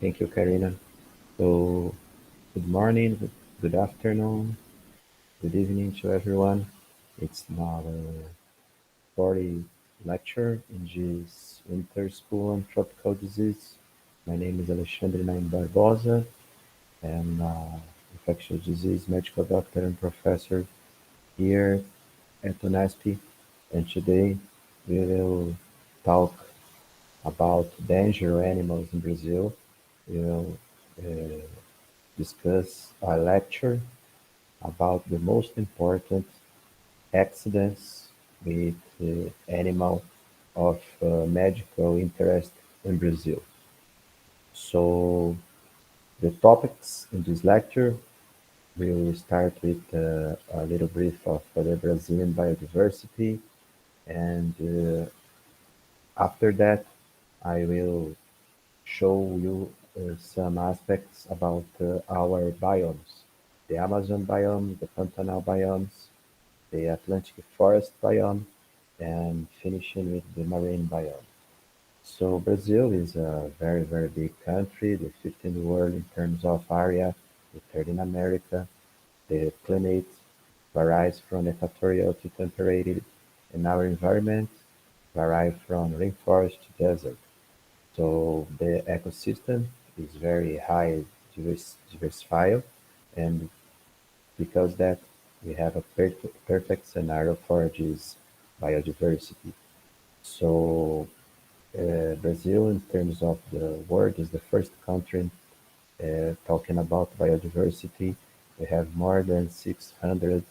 Thank you, Karina. So, good morning, good afternoon, good evening to everyone. It's now the 40 lecture in this winter school on tropical disease. My name is Alexandre Naim Barbosa, and infectious disease medical doctor and professor here at UNESP. And today we will talk about danger animals in Brazil. We will uh, discuss a lecture about the most important accidents with animal of medical interest in Brazil. So the topics in this lecture will start with a little brief of the Brazilian biodiversity, and after that I will show you some aspects about our biomes, the Amazon biome, the Pantanal biomes, the Atlantic forest biome, and finishing with the marine biome. So Brazil is a very, very big country, the fifth in the world in terms of area, the third in America. The climate varies from equatorial to temperate, and our environment varies from rainforest to desert. So the ecosystem is very high diversified, and because that we have a perfect scenario for this biodiversity. So Brazil, in terms of the world, is the first country talking about biodiversity. We have more than 600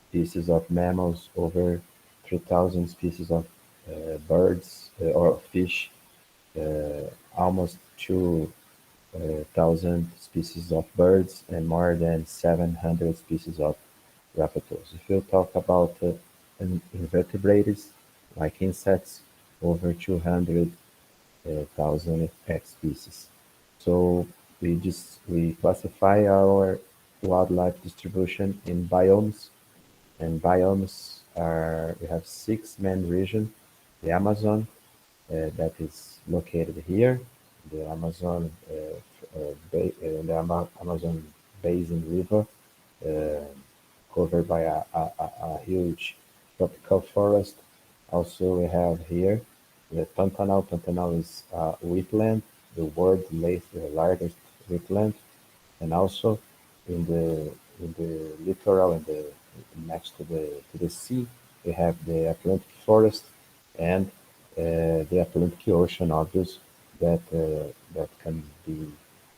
species of mammals, over 3,000 species of birds or fish, almost 2,000 species of birds, and more than 700 species of reptiles. If you talk about invertebrates, like insects, over 200,000 species. So we classify our wildlife distribution in biomes, and biomes are we have six main regions: the Amazon, that is located here, the Amazon, Amazon basin river, uh, covered by a huge tropical forest. Also, we have here the Pantanal. Pantanal is a wetland, the world's largest wetland, and also in the littoral and the next to the sea, we have the Atlantic forest and the Atlantic Ocean, obvious that can be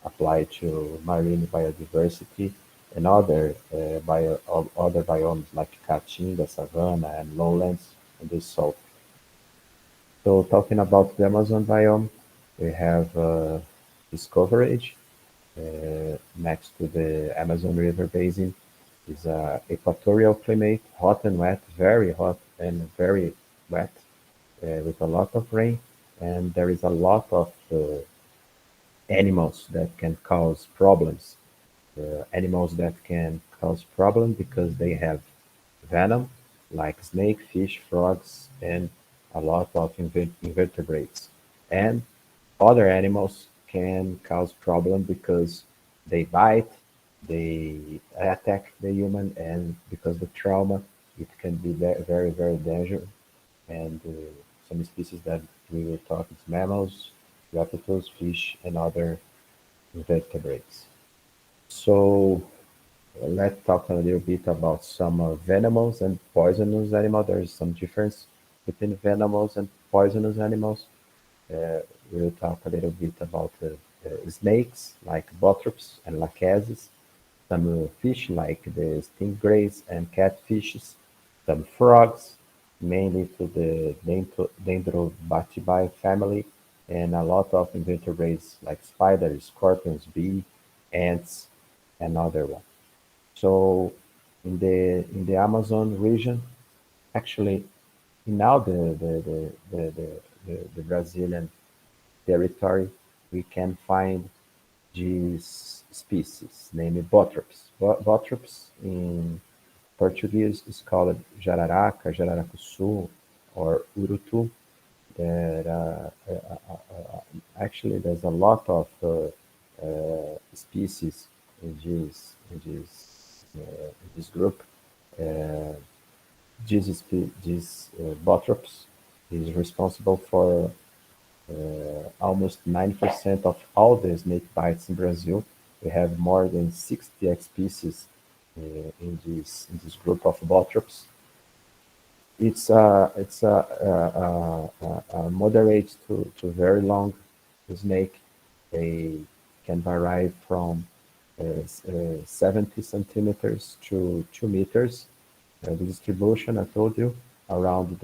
applied to marine biodiversity and other biomes like Caatinga, savanna, and lowlands in the south. So talking about the Amazon biome, we have discoverage next to the Amazon River basin is a equatorial climate, hot and wet, very hot and very wet, with a lot of rain, and there is a lot of animals that can cause problems. Animals that can cause problems because they have venom, like snake, fish, frogs, and a lot of invertebrates. And other animals can cause problem because they bite, they attack the human, and because the trauma, it can be very, very dangerous. And some species that we will talk is mammals, reptiles, fish, and other invertebrates. So let's talk a little bit about some venomous and poisonous animals. There is some difference between venomous and poisonous animals. Uh, we'll talk a little bit about snakes like bothrops and lachesis, some fish like the stingrays and catfishes, some frogs, mainly to the Dendrobatidae family, and a lot of invertebrates like spiders, scorpions, bee, ants, and other ones. So in the Amazon region, actually, now the Brazilian territory, we can find these species, named Bothrops. Bothrops in Portuguese is called Jararaca, Jararacuçu, or Urutu. There, actually, there's a lot of species in this group. Uh, this Botrops is responsible for almost 90% of all the snake bites in Brazil. We have more than 60 species in this group of Botrops. It's a moderate to very long snake. They can vary from 70 centimeters to 2 meters. The distribution, I told you, around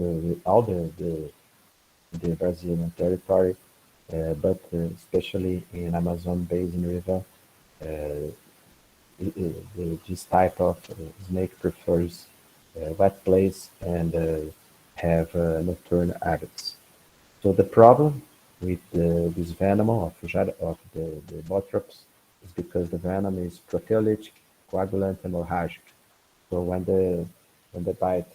all the Brazilian territory, but especially in Amazon Basin River, uh, this type of snake prefers wet place and have nocturnal habits. So the problem with this venom of the botrops is because the venom is proteolytic, coagulant, and hemorrhagic. So when the bite,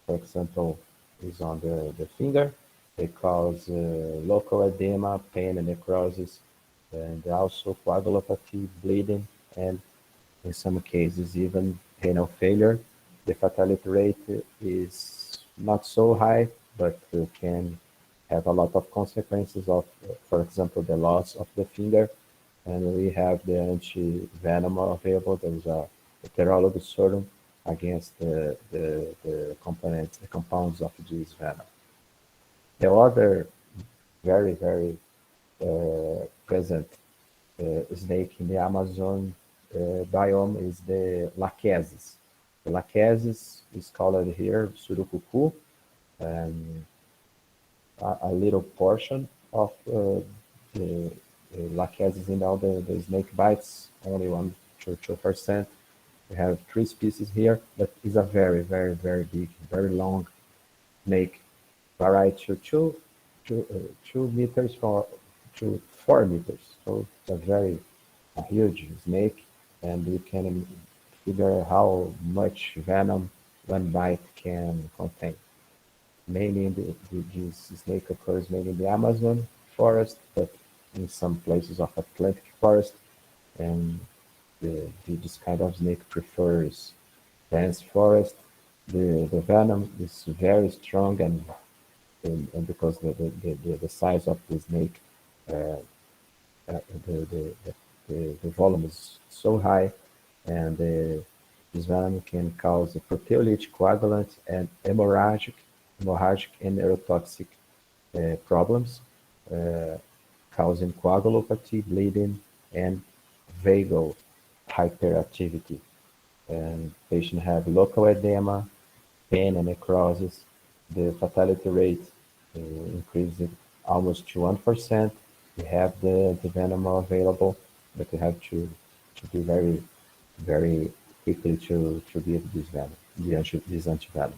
for example, is on the finger, they cause local edema, pain, and necrosis, and also coagulopathy, bleeding, and in some cases even renal failure. The fatality rate is not so high, but can have a lot of consequences of, for example, the loss of the finger. And we have the anti-venom available. There is a heterologous serum against the compounds of this venom. The other very, very present snake in the Amazon biome is the Lachesis. The Lachesis is called here Surucucu, and a little portion of the Lachesis in all the snake bites, only 1 to 2%. We have 3 species here, but it's a very, very, very big, very long snake, vary to 2 meters to 4 meters. So it's a huge snake, and you can figure how much venom one bite can contain. Mainly this snake occurs mainly in the Amazon forest, but in some places of Atlantic forest, and this kind of snake prefers dense forest. The venom is very strong, and because the size of the snake, uh, uh, the, the, the volume is so high, and this venom can cause a proteolytic, coagulant, and hemorrhagic and neurotoxic problems, uh, causing coagulopathy, bleeding, and vagal hyperactivity. And patients have local edema, pain, and necrosis. The fatality rate increased almost to 1%. We have the venom available, but we have to be very, very quickly to give this venom, this antivenom.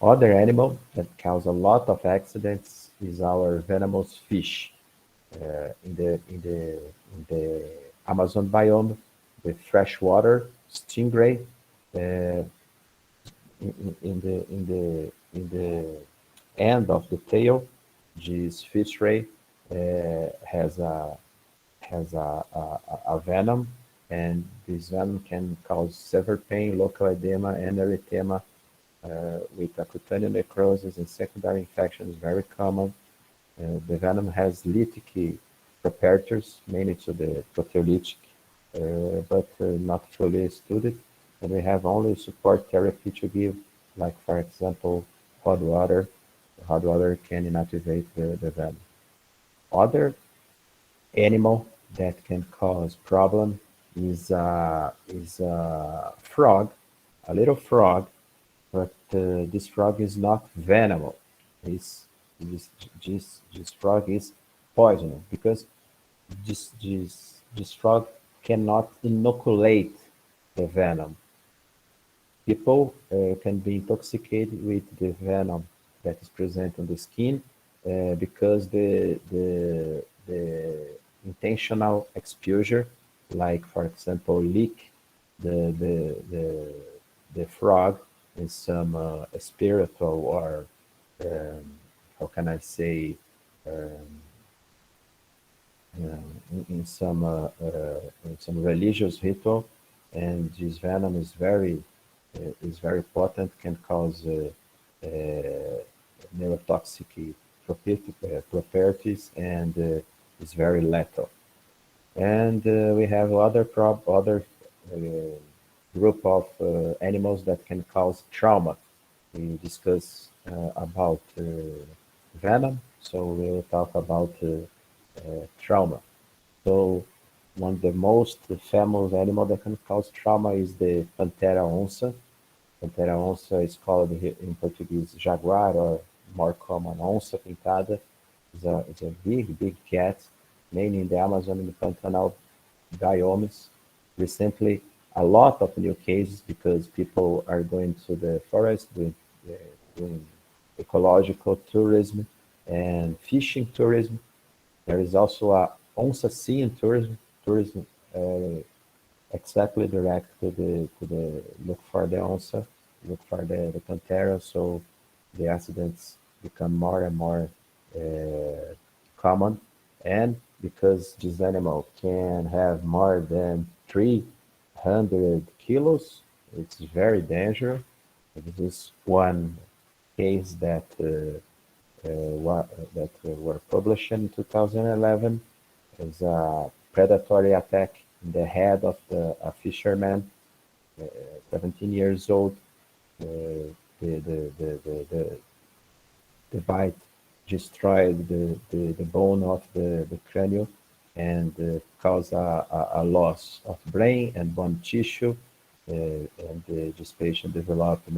Other animal that cause a lot of accidents is our venomous fish. In the Amazon biome, the freshwater stingray, uh, in the end of the tail, this fish ray has a venom, and this venom can cause severe pain, local edema, and erythema with cutaneous necrosis and secondary infection is very common. The venom has lytic properties, mainly to the proteolytic, but not fully studied. And we have only support therapy to give, like for example, hot water. Hot water can inactivate the venom. Other animal that can cause problem is a frog, a little frog, but this frog is not venomous. This this this frog is poisonous because this frog cannot inoculate the venom. People can be intoxicated with the venom that is present on the skin because the intentional exposure, like for example, lick the frog in some spiritual or how can I say um, in some religious ritual, and this venom is very potent, can cause neurotoxic properties, and is very lethal. And we have other group of animals that can cause trauma. We discuss about venom, so we will talk about trauma. So one of the most famous animal that can cause trauma is the Pantera onça. Pantera onça is called in Portuguese jaguar, or more common onça pintada. It's a big cat, mainly in the Amazon and the Pantanal biomes. Recently, a lot of new cases because people are going to the forest, doing ecological tourism and fishing tourism. There is also a onça seeing tourism exactly direct to the look for the onça, look for the pantera. So the accidents become more and more common, and because this animal can have more than 300 kilos, it's very dangerous. This is one case that were published in 2011 as a predatory attack in the head of a fisherman, 17 years old. Uh, the bite destroyed the bone of the cranium, and caused a loss of brain and bone tissue, and this patient developed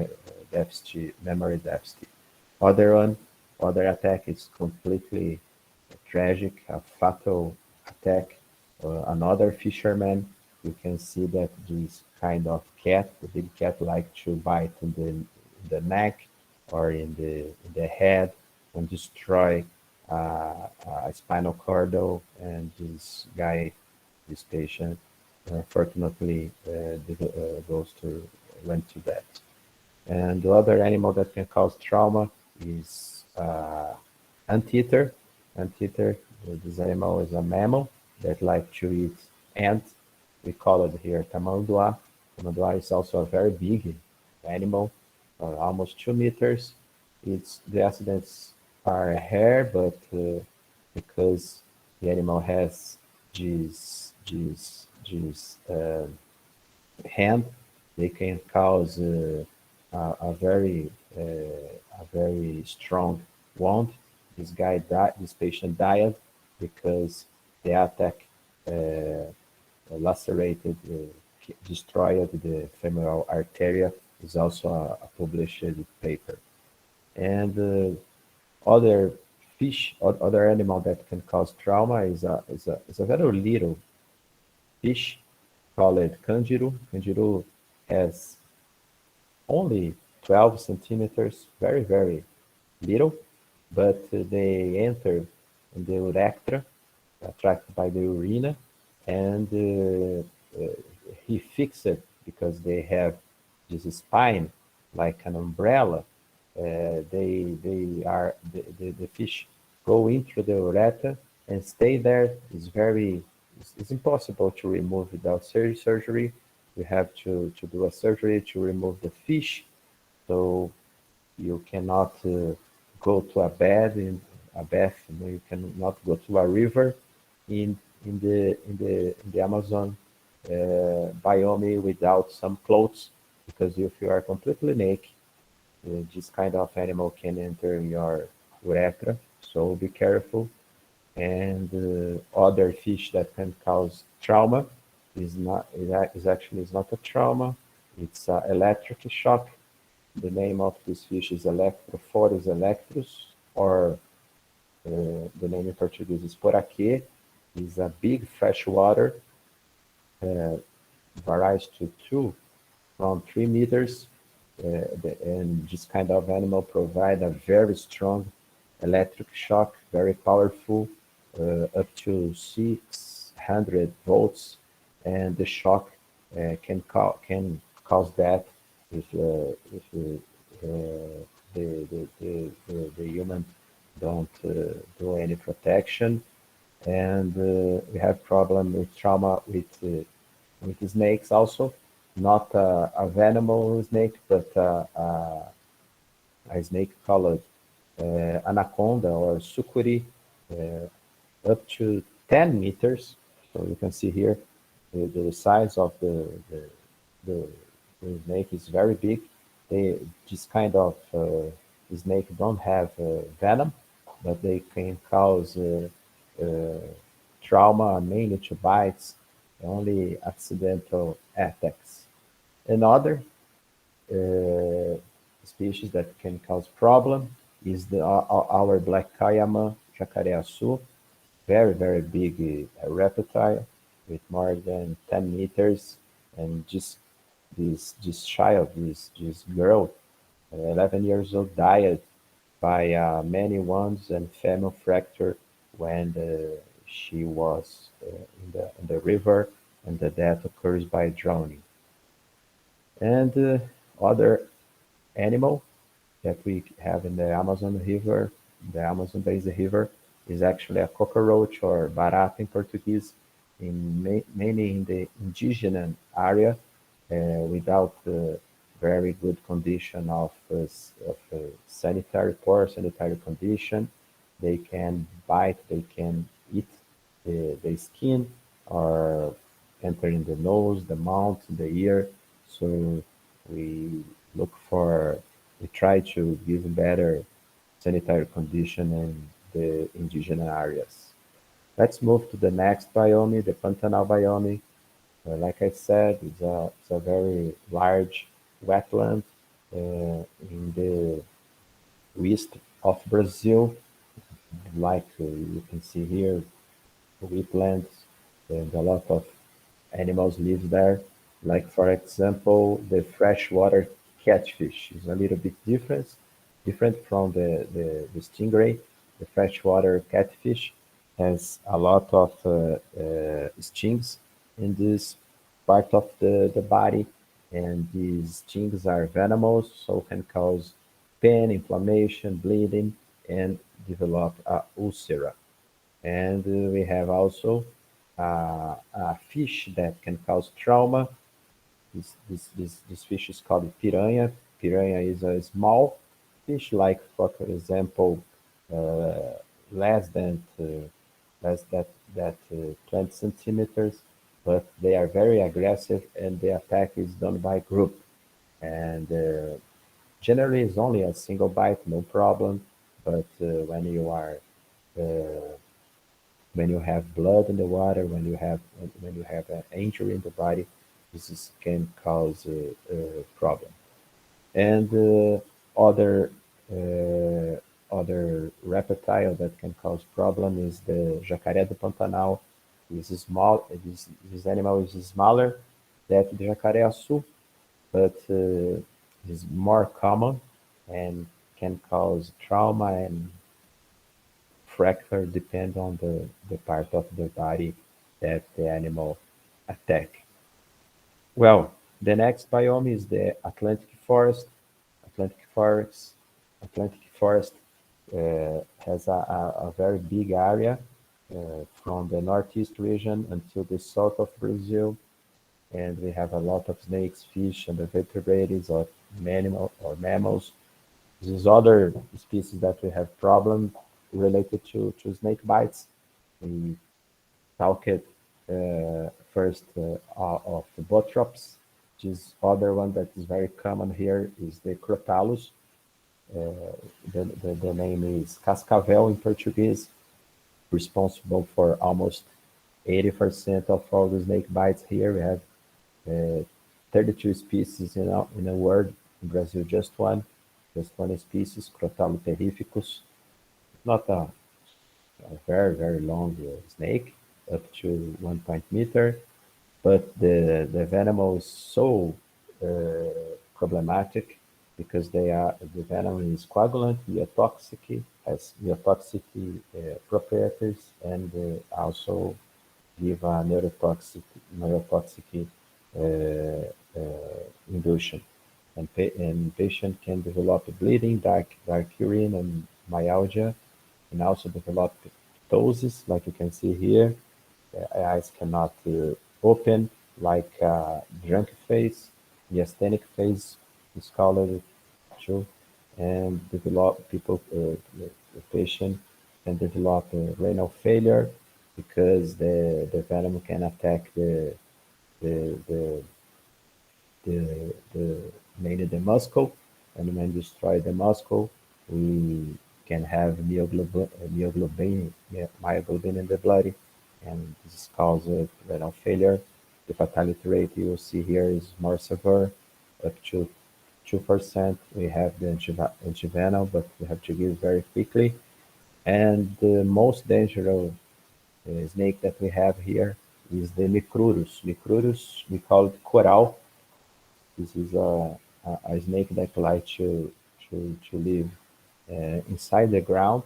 memory deficit. Other one, other attack is completely tragic, a fatal attack. Another fisherman, you can see that this kind of cat, the big cat, like to bite in the neck or in the head and destroy a spinal cord. And this guy, this patient, unfortunately goes to went to death. And the other animal that can cause trauma is anteater. Anteater, this animal is a mammal that like to eat ants. We call it here tamanduá. Tamanduá is also a very big animal, almost 2 meters. It's the accidents are rare, but because the animal has this hand, they can cause a very strong wound. This guy died. This patient died because the attack lacerated, destroyed the femoral artery. Is also a published paper. And other fish, other animal that can cause trauma is a very little fish called candiru. Candiru has only 12 centimeters, very little, but they enter in the urethra, attracted by the urina, and he fixed it because they have this spine like an umbrella. The fish go into the urethra and stay there. It's impossible to remove without surgery. You have to do a surgery to remove the fish, so you cannot go to a bath. You cannot go to a river in the Amazon biome without some clothes, because if you are completely naked, this kind of animal can enter your urethra. So be careful. And other fish that can cause trauma is actually is not a trauma. It's electric shock. The name of this fish is Electrophorus electrus, or the name in Portuguese is poraquê. Is a big freshwater, varies to 2 from 3 meters, and this kind of animal provide a very strong electric shock, very powerful, up to 600 volts, and the shock can cause death if the human don't do any protection. and we have problem with trauma with the snakes also. Not a venomous snake, but a snake called anaconda or sucuri, up to 10 meters. So you can see here the size of the, the snake is very big. This kind of snake don't have venom, but they can cause uh, trauma mainly to bites, only accidental attacks. Another uh, species that can cause problem is our black cayama, jacaré-açu, very, very big reptile with more than 10 meters. And just this child, this girl, 11 years old, died by many wounds and femur fracture when she was in the river, and the death occurs by drowning. And other animal that we have in the Amazon River, the Amazon Basin River, is actually a cockroach or barata in Portuguese, mainly in the indigenous area, without very good condition of sanitary, poor sanitary condition. They can bite, they can eat the skin, or enter in the nose, the mouth, the ear. So we look for, we try to give better sanitary condition in the indigenous areas. Let's move to the next biome, the Pantanal biome. Like I said, it's a very large wetland in the west of Brazil. Like you can see here, wetlands, and a lot of animals live there. Like for example, the freshwater catfish is a little bit different from the stingray. The freshwater catfish has a lot of stings in this part of the body, and these stings are venomous, so can cause pain, inflammation, bleeding, and develop ulcer. And we have also a fish that can cause trauma. This fish is called piranha. Piranha is a small fish, like for example, uh, less than less that 20 centimeters, but they are very aggressive, and the attack is done by group. And generally, it's only a single bite, no problem. But uh, when you have blood in the water, when you have an injury in the body, can cause a problem. And other uh, other reptile that can cause problem is the jacaré do Pantanal. This animal is smaller than the jacaré-açu, but is more common and can cause trauma and fracture depend on the part of the body that the animal attack. Well, the next biome is the Atlantic forest. Atlantic forest, Atlantic forest has a very big area from the northeast region until the south of Brazil, and we have a lot of snakes, fish, and the vertebrates of mammals. These other species that we have problem related to snake bites. We talked first of the botrops. This other one that is very common here is the Crotalus. The name is Cascavel in Portuguese, responsible for almost 80% of all the snake bites here. We have uh, 32 species in the world. In Brazil, just one species, Crotalus terrificus. Not a very, very long snake, up to 1 meter, but the venom is so problematic because the venom is coagulant, biotoxic, has biotoxic properties, and also give a neurotoxic induction. And patient can develop bleeding, dark urine, and myalgia, and also develop ptosis, like you can see here. Eyes cannot open, like drunk face, neurasthenic face is called too, and develop people, the patient can develop renal failure because the venom can attack the the mainly the muscle, and when destroy the muscle, we can have myoglobin in the blood, and this causes renal failure. The fatality rate you will see here is more severe, up to 2%. We have the antivenom, but we have to give very quickly. And the most dangerous snake that we have here is the Micrurus. Micrurus, we call it coral. This is a snake that likes to live inside the ground,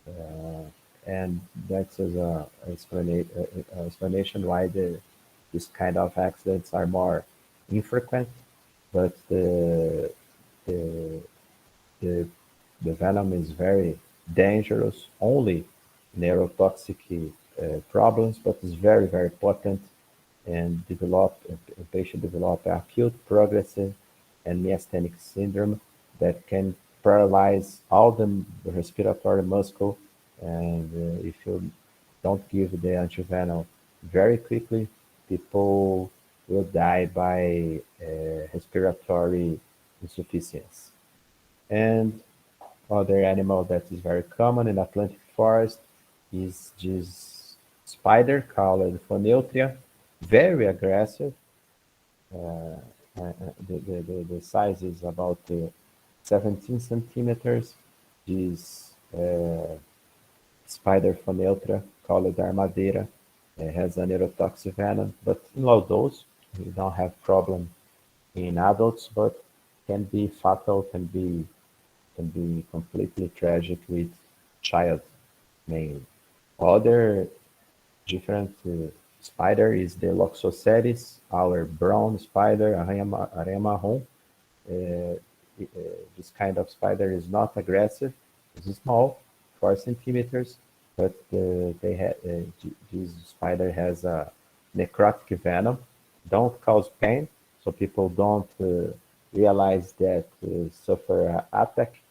uh, and that's a explanation why this kind of accidents are more infrequent. But the the, the venom is very dangerous, only neurotoxic problems, but it's very, very potent and a patient develop acute, progressive, and myasthenic syndrome that can paralyze all the respiratory muscle. And if you don't give the antivenom very quickly, people will die by respiratory insufficiency. And other animal that is very common in Atlantic forest is this spider called Phoneutria, very aggressive. Uh, the size is about 17 centimeters. This spider Phoneutria called Armadeira has a neurotoxic venom, but in low dose. We don't have problem in adults, but can be fatal, can be completely tragic with child mainly. Other different spider is the Loxoceres, our brown spider, aranha marrom. Uh, this kind of spider is not aggressive. It's small, 4 centimeters, but this spider has a necrotic venom. Don't cause pain, so people don't realize that suffer attack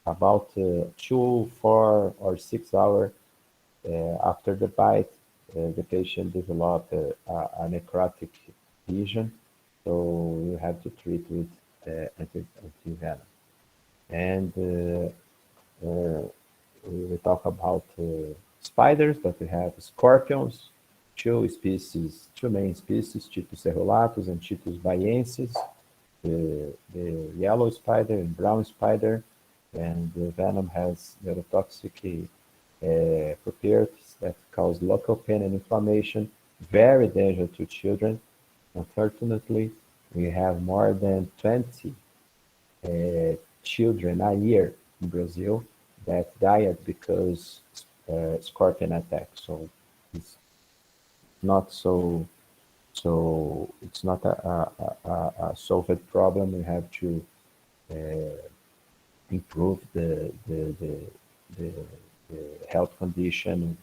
about 2, 4, or 6 hours after the bite, the patient develop a necrotic lesion, so you have to treat with antivenom. And we talk about spiders, but we have scorpions, two main species, Titus cerulatus and Titus baiensis, the yellow spider and brown spider, and the venom has neurotoxic properties that cause local pain and inflammation, very dangerous to children. Unfortunately, we have more than 20 children a year in Brazil that died because scorpion attack. So it's not it's not a solved problem. We have to improve the, the health condition,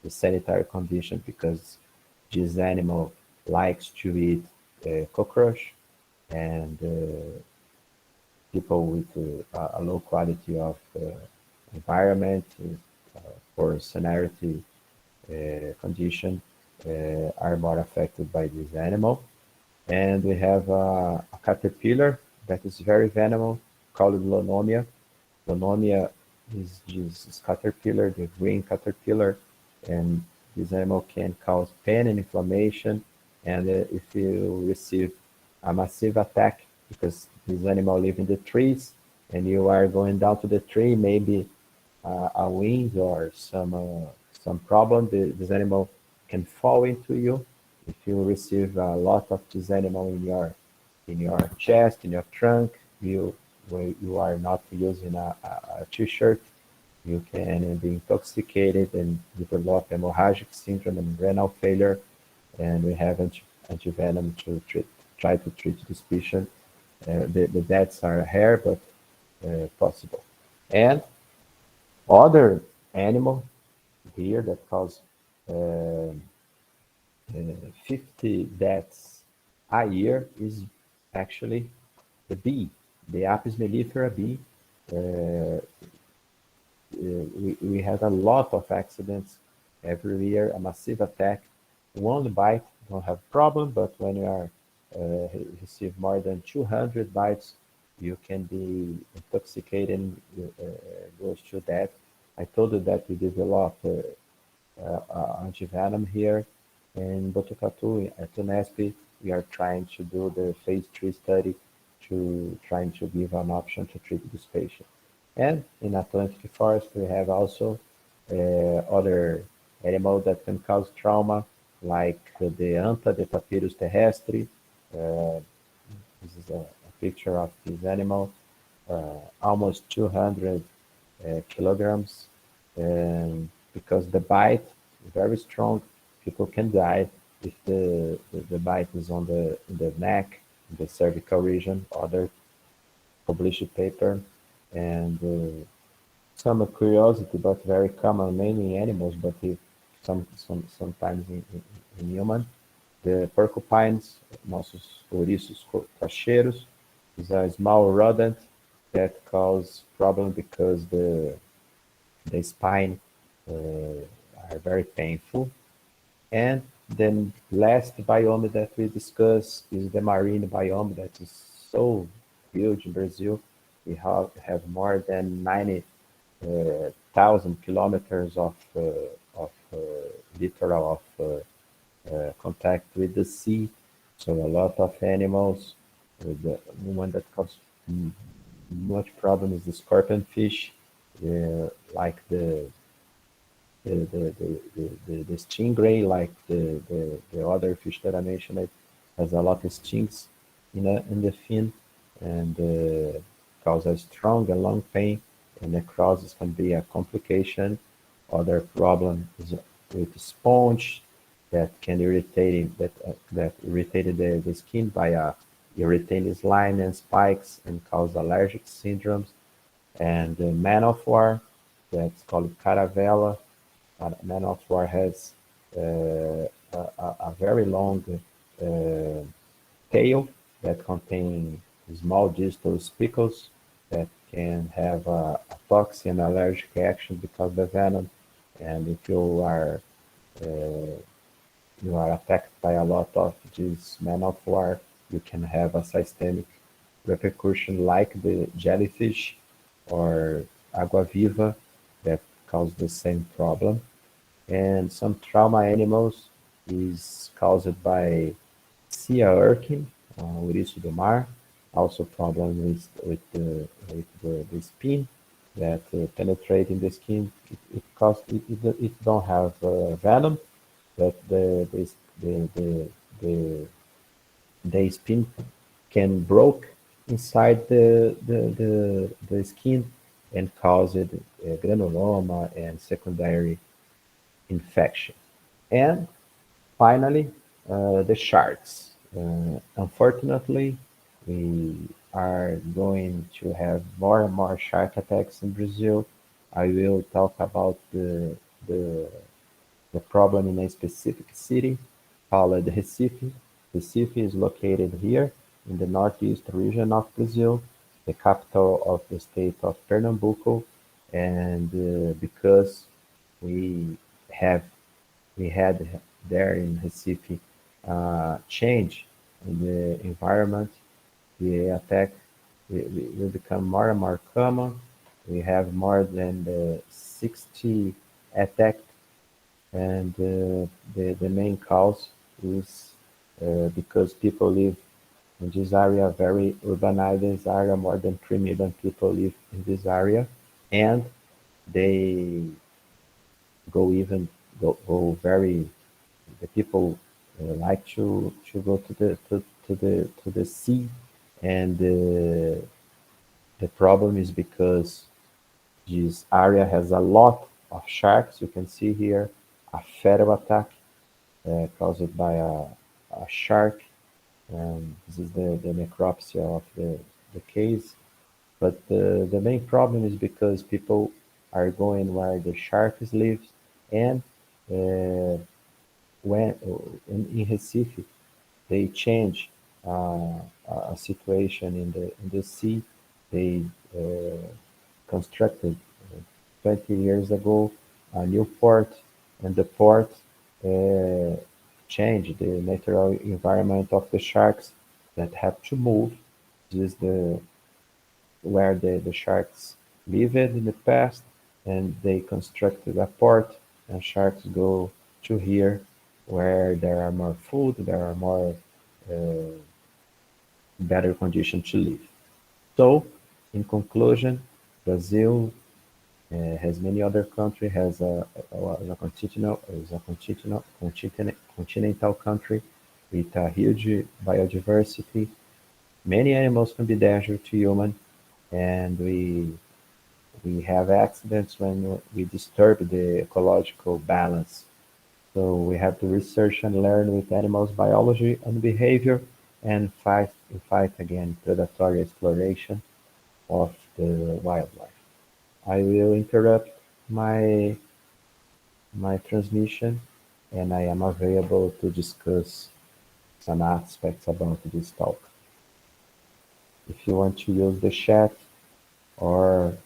the sanitary condition, because this animal likes to eat cockroach, and people with a low quality of environment or sanitary condition are more affected by this animal. And we have a caterpillar that is very venomous called Lonomia. Lonomia is this caterpillar, the green caterpillar, and this animal can cause pain and inflammation. And if you receive a massive attack, because this animal live in the trees, and you are going down to the tree, maybe a wind or some problem, this animal can fall into you. If you receive a lot of this animal in your chest, in your trunk, you are not using a t-shirt, you can be intoxicated and develop hemorrhagic syndrome and renal failure. And we have antivenom to try to treat this patient. The deaths are rare, but possible. And other animal here that cause uh, 50 deaths a year is actually the bee, the Apis mellifera bee. Uh, we had a lot of accidents every year, a massive attack. One bite don't have problem, but when you are receive more than 200 bites, you can be intoxicated, goes to death. I told you that we develop antivenom here in Botucatu at Unesp. We are trying to do the phase 3 study to trying to give an option to treat this patient. And in Atlantic Forest, we have also other animals that can cause trauma, like the anta, the Papyrus terrestre. Uh, this is a picture of this animal, almost 200 kilograms, and because the bite is very strong, people can die if the bite is on the neck, in the cervical region. Other published paper, and some curiosity, but very common mainly in animals, but sometimes in human. The porcupines, nossos ouriços cocheiros, is a small rodent that cause problem because the spine are very painful. And then last biome that we discuss is the marine biome that is so huge in Brazil. We have more than 90,000 kilometers of littoral of contact with the sea. So a lot of animals. The one that causes much problem is the scorpion fish, like the stingray, like the other fish that I mentioned, it has a lot of stings in the fin, and causes strong and long pain, and necrosis can be a complication. Other problem is with sponge that can irritate that irritated the skin by irritating slime and spikes and cause allergic syndromes. And the man of war, that's called caravella. Man of war has a very long uh, tail that contain small digital spicules that can have a toxic and allergic reaction because of the venom. And if you are attacked by a lot of this man of war, you can have a systemic repercussion like the jellyfish or agua viva that cause the same problem. And some trauma animals is caused by sea urchin, ouriço do mar, also problem with the spin that penetrate in the skin. It don't have venom, but the the spin can broke inside the skin and cause it granuloma and secondary infection. And finally, the sharks. Unfortunately, we are going to have more and more shark attacks in Brazil. I will talk about the, the problem in a specific city called Recife. Recife is located here in the northeast region of Brazil, the capital of the state of Pernambuco, and because we have we had there in Recife change in the environment, the attack will become more and more common. We have more than 60 attacks, and the main cause is because people live in this area, very urbanized area, more than 3 million people live in this area, and they go even go very the people like to go to the sea, and the problem is because this area has a lot of sharks. You can see here a fatal attack caused by a shark. This is the necropsy of the case. But the main problem is because people are going where the sharks live, And uh, when in Recife, they change a situation in the sea. They constructed 20 years ago a new port, and the port uh, changed the natural environment of the sharks that have to move. This is where the sharks lived in the past, and they constructed a port, and sharks go to here where there are more food, there are more uh, better conditions to live. So, in conclusion, Brazil has many other countries, has continental country with a huge biodiversity. Many animals can be dangerous to human, and we have accidents when we disturb the ecological balance. So we have to research and learn with animals biology and behavior and fight against predatory exploration of the wildlife. I will interrupt my my transmission, and I am available to discuss some aspects about this talk. If you want to use the chat or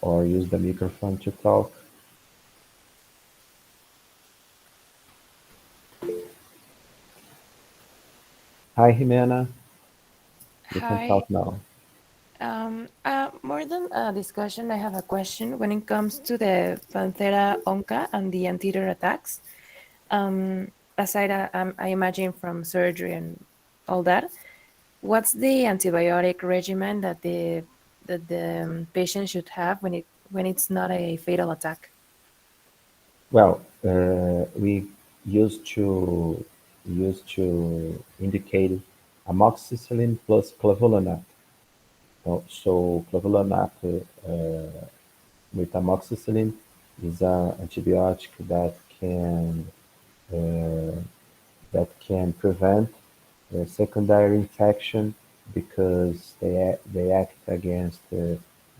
or use the microphone to talk. Hi, Jimena. You can Hi. talk now. More than a discussion, I have a question. When it comes to the Panthera onca and the anteater attacks, aside, I imagine from surgery and all that, what's the antibiotic regimen that the patient should have when it's not a fatal attack? Well, we used to indicate amoxicillin plus clavulanic. So clavulanic with amoxicillin is an antibiotic uh, that can prevent secondary infection because they act against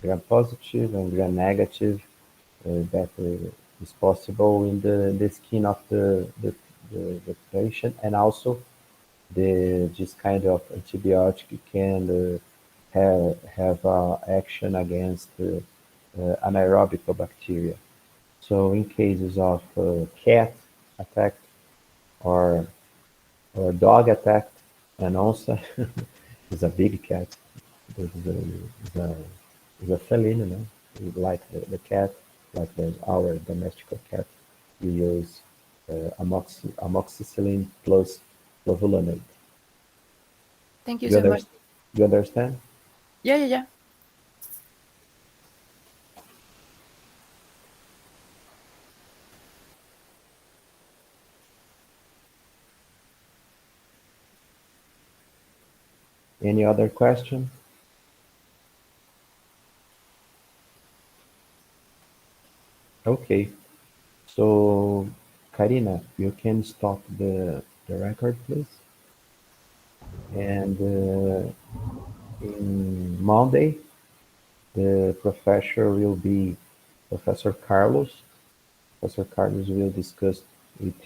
gram-positive and gram-negative that is possible in the skin of the patient, and also this kind of antibiotic can have action against anaerobic bacteria. So in cases of cat attack or dog attack, and also is a big cat. Is a, is a feline, you know, like the cat, like our domestic cat. We use amoxicillin plus clovulanate. Thank you You so much. understand? You understand? Yeah, yeah, yeah. Any other question? Okay. So, Karina, you can stop the record, please. And in Monday, the professor will be Professor Carlos. Professor Carlos will discuss with